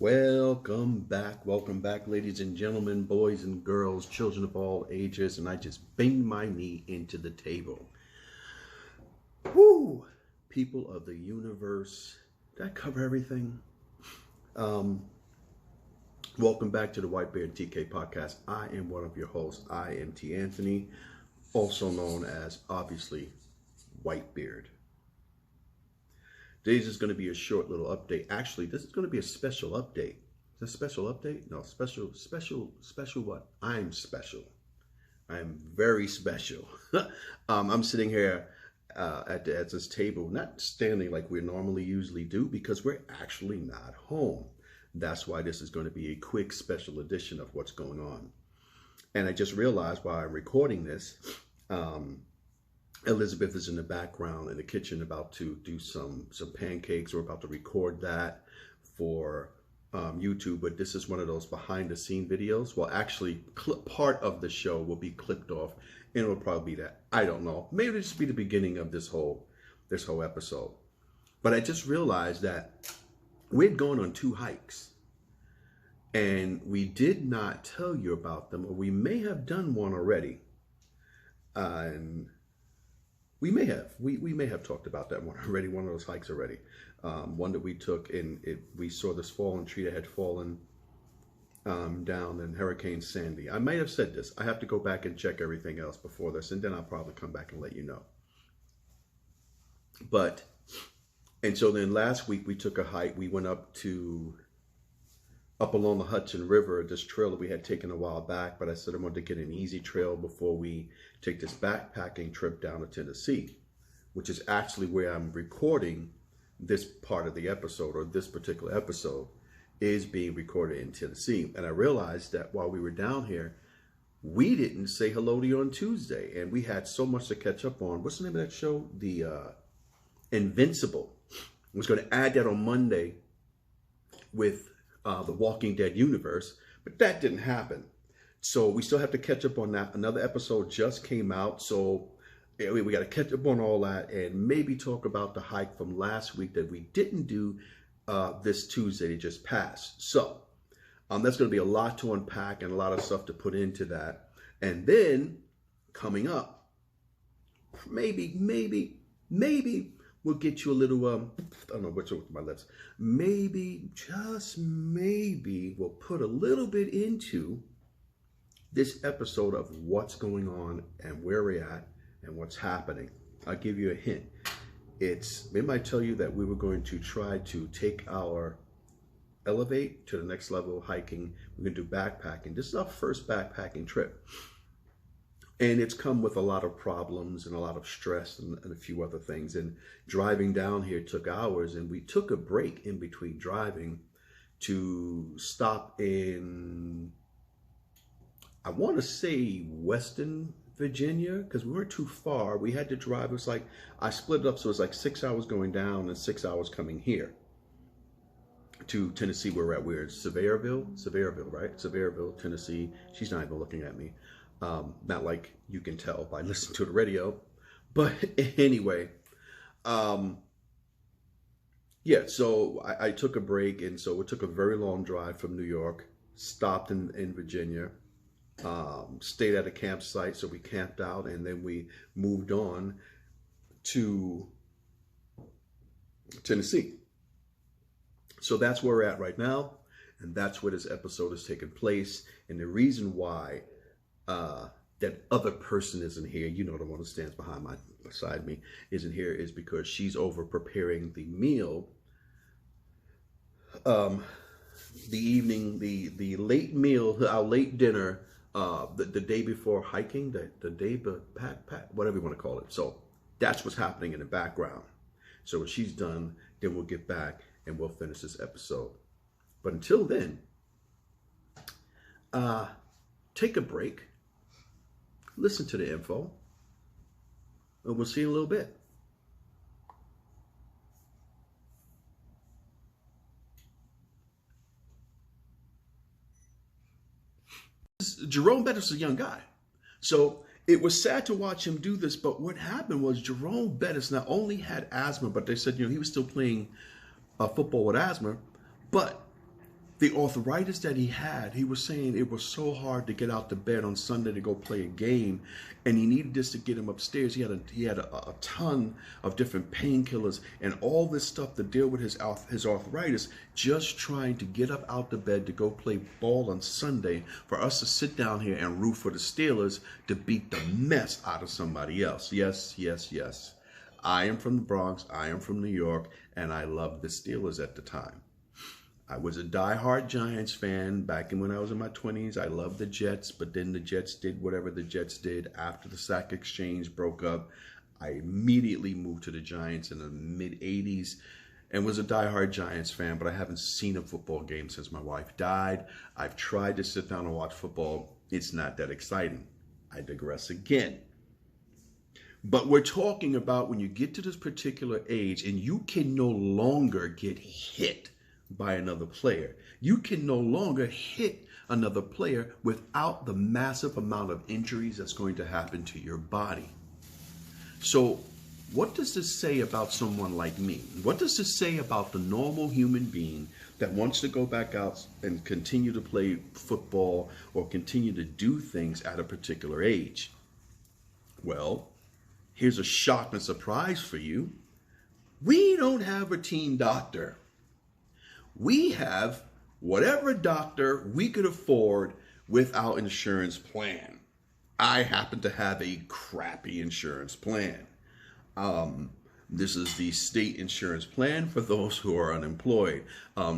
Welcome back, ladies and gentlemen, boys and girls, children of all ages, and I just banged my knee into the table. Whoo! People of the universe, did I cover everything? Welcome back to the Whitebeard and TK Podcast. I am one of your hosts. I am T. Anthony, also known as, obviously, Whitebeard. Today's is going to be a short little update. Actually, this is going to be a special update. Is this a special update? No, special what? I'm special. I'm very special. I'm sitting here at this table, not standing like we normally usually do because we're actually not home. That's why this is going to be a quick special edition of what's going on. And I just realized while I'm recording this, Elizabeth is in the background in the kitchen about to do some pancakes. We're about to record that for YouTube, but this is one of those behind the scene videos. Well, actually, part of the show will be clipped off, and it will probably be that. I don't know. Maybe it'll just be the beginning of this whole episode. But I just realized that we'd gone on 2 hikes, and we did not tell you about them, or we may have done one already. And we may have talked about that one already, one of those hikes already. One that we took we saw this fallen tree that had fallen down in Hurricane Sandy. I might have said this. I have to go back and check everything else before this, and then I'll probably come back and let you know. And so then last week we took a hike. We went up along the Hudson River, this trail that we had taken a while back, but I said I wanted to get an easy trail before we take this backpacking trip down to Tennessee, which is actually where I'm recording this part of the episode, or this particular episode is being recorded in Tennessee. And I realized that while we were down here, we didn't say hello to you on Tuesday, and we had so much to catch up on. What's the name of that show? The Invincible. I was going to add that on Monday with the Walking Dead universe, but that didn't happen. So we still have to catch up on that. Another episode just came out, so we got to catch up on all that and maybe talk about the hike from last week that we didn't do this Tuesday that just passed. So that's going to be a lot to unpack and a lot of stuff to put into that. And then coming up, maybe we'll get you a little, I don't know what's with my lips. Maybe, just maybe, we'll put a little bit into this episode of what's going on and where we're at and what's happening. I'll give you a hint. It might tell you that we were going to try to take our elevate to the next level of hiking. We're going to do backpacking. This is our first backpacking trip. And it's come with a lot of problems and a lot of stress and a few other things. And driving down here took hours, and we took a break in between driving to stop in, I want to say, Western Virginia, because we weren't too far. We had to drive. It was like, I split it up, so it was like 6 hours going down and 6 hours coming here to Tennessee, where we're at. We're in Sevierville, right? Sevierville, Tennessee. She's not even looking at me. Not like you can tell by listening to the radio, but anyway, yeah, so I took a break, and so it took a very long drive from New York, stopped in Virginia, stayed at a campsite, so we camped out, and then we moved on to Tennessee. So that's where we're at right now, and that's where this episode is taking place. And the reason why that other person isn't here, you know, the one who stands beside me isn't here, is because she's over preparing the meal, the evening, the late meal, our late dinner, the day before hiking, the day whatever you want to call it. So that's what's happening in the background. So when she's done, then we'll get back and we'll finish this episode. But until then, take a break. Listen to the info, and we'll see you in a little bit. Jerome Bettis is a young guy, so it was sad to watch him do this. But what happened was Jerome Bettis not only had asthma, but they said, you know, he was still playing football with asthma, but The arthritis that he had, he was saying it was so hard to get out to bed on Sunday to go play a game, and he needed this to get him upstairs. He had a ton of different painkillers and all this stuff to deal with his arthritis, just trying to get up out the bed to go play ball on Sunday, for us to sit down here and root for the Steelers to beat the mess out of somebody else. Yes, yes, yes. I am from the Bronx, I am from New York, and I loved the Steelers at the time. I was a diehard Giants fan back when I was in my 20s. I loved the Jets, but then the Jets did whatever the Jets did. After the Sack Exchange broke up, I immediately moved to the Giants in the mid-'80s and was a diehard Giants fan, but I haven't seen a football game since my wife died. I've tried to sit down and watch football. It's not that exciting. I digress again. But we're talking about when you get to this particular age and you can no longer get hit by another player. You can no longer hit another player without the massive amount of injuries that's going to happen to your body. So what does this say about someone like me? What does this say about the normal human being that wants to go back out and continue to play football or continue to do things at a particular age? Well, here's a shock and surprise for you. We don't have a team doctor. We have whatever doctor we could afford with our insurance plan. I happen to have a crappy insurance plan. This is the state insurance plan for those who are unemployed.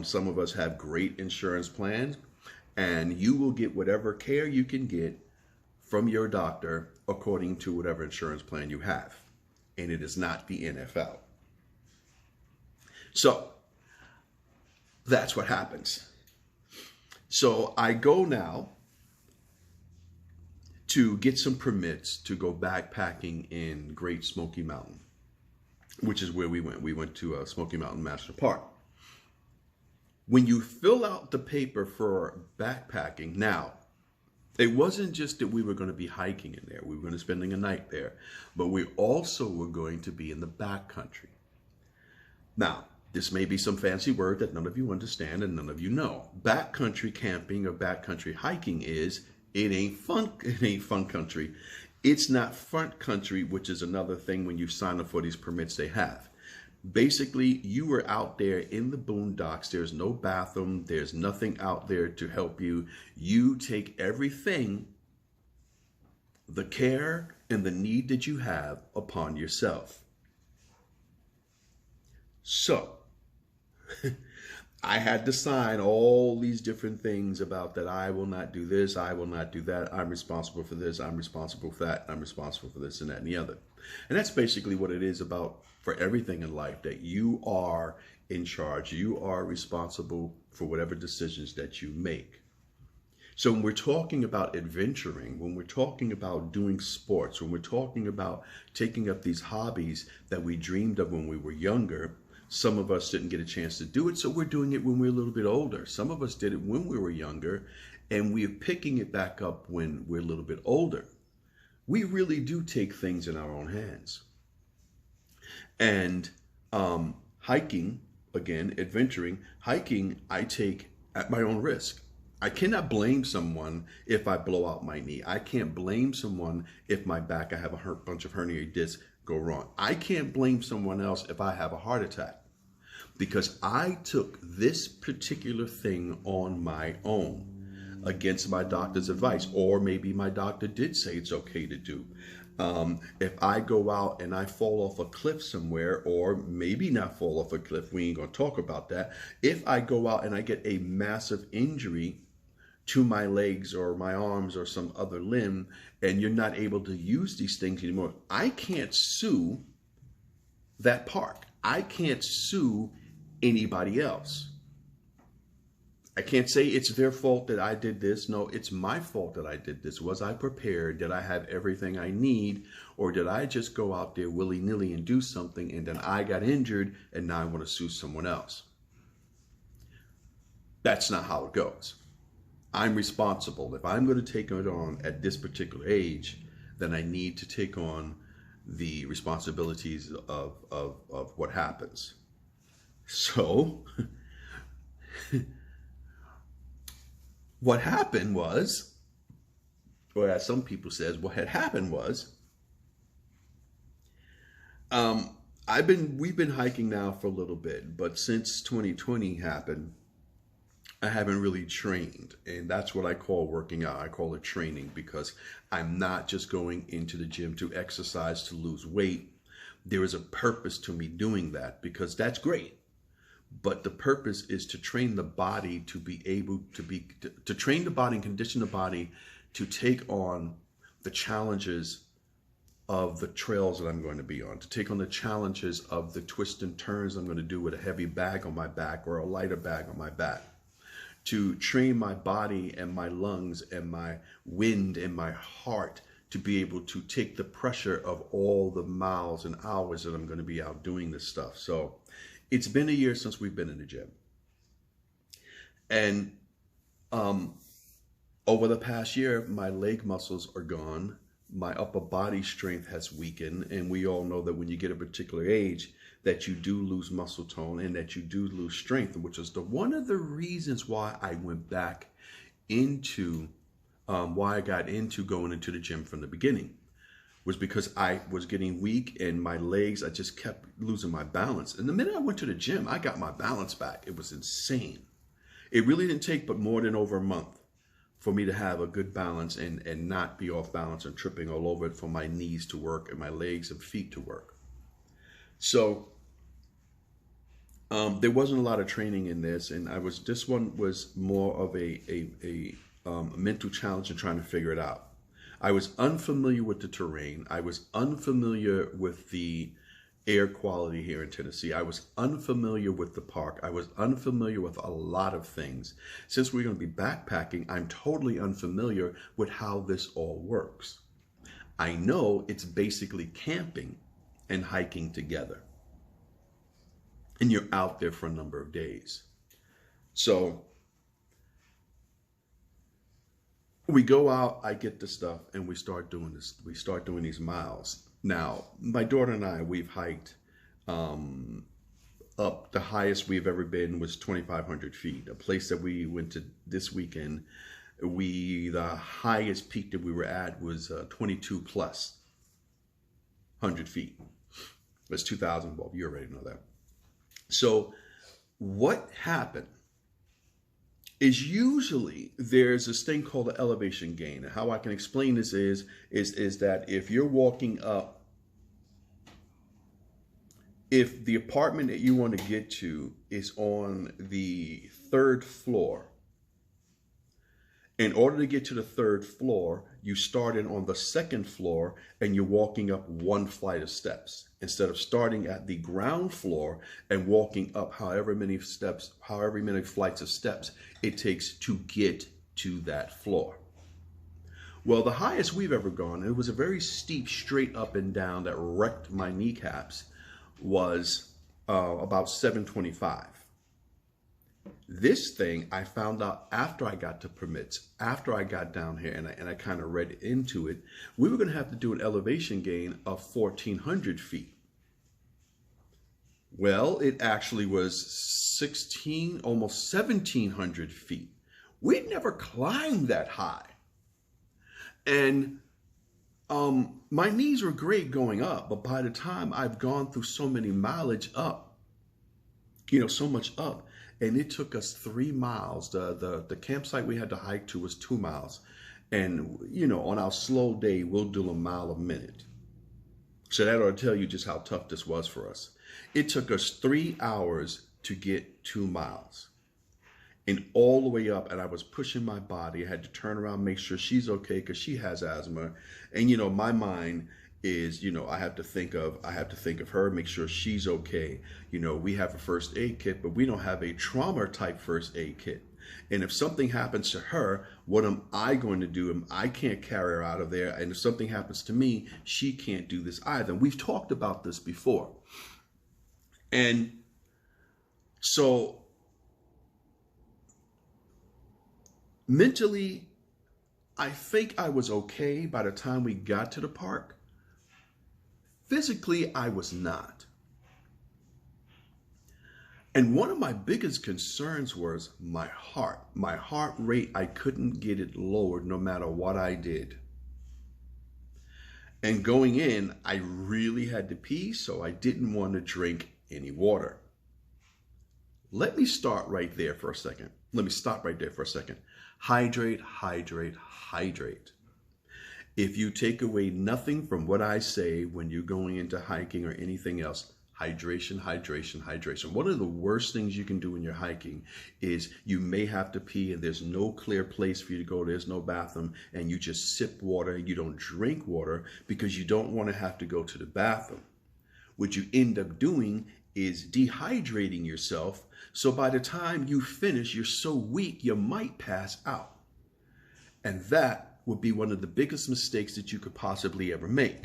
Some of us have great insurance plans, and you will get whatever care you can get from your doctor according to whatever insurance plan you have. And it is not the NFL. So that's what happens. So I go now to get some permits to go backpacking in Great Smoky Mountain, which is where we went. We went to Smoky Mountain National Park. When you fill out the paper for backpacking, now, it wasn't just that we were going to be hiking in there. We were going to be spending a night there, but we also were going to be in the backcountry. Now, this may be some fancy word that none of you understand and none of you know. Backcountry camping or backcountry hiking is, it ain't fun country. It's not front country, which is another thing when you sign up for these permits they have. Basically, you were out there in the boondocks. There's no bathroom. There's nothing out there to help you. You take everything, the care and the need that you have upon yourself. So, I had to sign all these different things about that I will not do this, I will not do that, I'm responsible for this, I'm responsible for that, I'm responsible for this and that and the other. And that's basically what it is about for everything in life, that you are in charge, you are responsible for whatever decisions that you make. So when we're talking about adventuring, when we're talking about doing sports, when we're talking about taking up these hobbies that we dreamed of when we were younger, some of us didn't get a chance to do it, so we're doing it when we're a little bit older. Some of us did it when we were younger, and we're picking it back up when we're a little bit older. We really do take things in our own hands. And hiking, again, adventuring, hiking, I take at my own risk. I cannot blame someone if I blow out my knee. I can't blame someone if my back, I have a bunch of herniated discs go wrong. I can't blame someone else if I have a heart attack, because I took this particular thing on my own against my doctor's advice, or maybe my doctor did say it's okay to do. If I go out and I fall off a cliff somewhere, or maybe not fall off a cliff, we ain't gonna talk about that. If I go out and I get a massive injury to my legs or my arms or some other limb, and you're not able to use these things anymore, I can't sue that park. I can't sue anybody else. I can't say it's their fault that I did this. No, it's my fault that I did this. Was I prepared? Did I have everything I need? Or did I just go out there willy-nilly and do something, and then I got injured and now I want to sue someone else? That's not how it goes. I'm responsible. If I'm going to take it on at this particular age, then I need to take on the responsibilities of what happens. So what happened was, or as some people says, what had happened was, we've been hiking now for a little bit, but since 2020 happened, I haven't really trained, and that's what I call working out. I call it training, because I'm not just going into the gym to exercise to lose weight. There is a purpose to me doing that, because that's great. But the purpose is to train the body to be able to train the body and condition the body to take on the challenges of the trails that I'm going to be on, to take on the challenges of the twists and turns I'm going to do with a heavy bag on my back or a lighter bag on my back, to train my body and my lungs and my wind and my heart to be able to take the pressure of all the miles and hours that I'm going to be out doing this stuff. So it's been a year since we've been in the gym. And over the past year, my leg muscles are gone. My upper body strength has weakened. And we all know that when you get a particular age, that you do lose muscle tone and that you do lose strength, which is one of the reasons why I went back into, why I got into going into the gym from the beginning, was because I was getting weak and my legs, I just kept losing my balance. And the minute I went to the gym, I got my balance back. It was insane. It really didn't take but more than over a month for me to have a good balance and not be off balance and tripping all over it, for my knees to work and my legs and feet to work. So there wasn't a lot of training in this, and this one was more of a mental challenge and trying to figure it out. I was unfamiliar with the terrain. I was unfamiliar with the air quality here in Tennessee. I was unfamiliar with the park. I was unfamiliar with a lot of things. Since we're going to be backpacking, I'm totally unfamiliar with how this all works. I know it's basically camping and hiking together, and you're out there for a number of days. So we go out, I get the stuff, and we start doing this. We start doing these miles. Now, my daughter and I, we've hiked up. The highest we've ever been was 2,500 feet. A place that we went to this weekend, the highest peak that we were at was 22 plus 100 feet. It was 2,000. Well, you already know that. So what happened is usually there's this thing called an elevation gain. And how I can explain this is that if you're walking up, if the apartment that you want to get to is on the 3rd floor, in order to get to the 3rd floor, you start in on the 2nd floor and you're walking up one flight of steps, instead of starting at the ground floor and walking up however many flights of steps it takes to get to that floor. Well, the highest we've ever gone, it was a very steep straight up and down that wrecked my kneecaps, was about 725. This thing I found out after I got to permits, after I got down here and I kind of read into it, we were going to have to do an elevation gain of 1,400 feet. Well, it actually was almost 1,700 feet. We'd never climbed that high. And my knees were great going up, but by the time I've gone through so many mileage up, so much up, and it took us 3 miles. The campsite we had to hike to was 2 miles. And, on our slow day, we'll do a mile a minute. So that ought to tell you just how tough this was for us. It took us 3 hours to get 2 miles. And all the way up, and I was pushing my body. I had to turn around, make sure she's okay because she has asthma. And, my mind is, I have to think of her, make sure she's okay. We have a first aid kit, but we don't have a trauma type first aid kit. And if something happens to her, what am I going to do? I can't carry her out of there. And if something happens to me, she can't do this either. We've talked about this before. And so mentally, I think I was okay by the time we got to the park. Physically, I was not. And one of my biggest concerns was my heart. My heart rate, I couldn't get it lowered no matter what I did. And going in, I really had to pee, so I didn't want to drink any water. Let me start right there for a second. Let me stop right there for a second. Hydrate, hydrate, hydrate. If you take away nothing from what I say when you're going into hiking or anything else, hydration, hydration, hydration. One of the worst things you can do when you're hiking is you may have to pee and there's no clear place for you to go. There's no bathroom and you just sip water. You don't drink water because you don't want to have to go to the bathroom. What you end up doing is dehydrating yourself. So by the time you finish, you're so weak, you might pass out. And that would be one of the biggest mistakes that you could possibly ever make.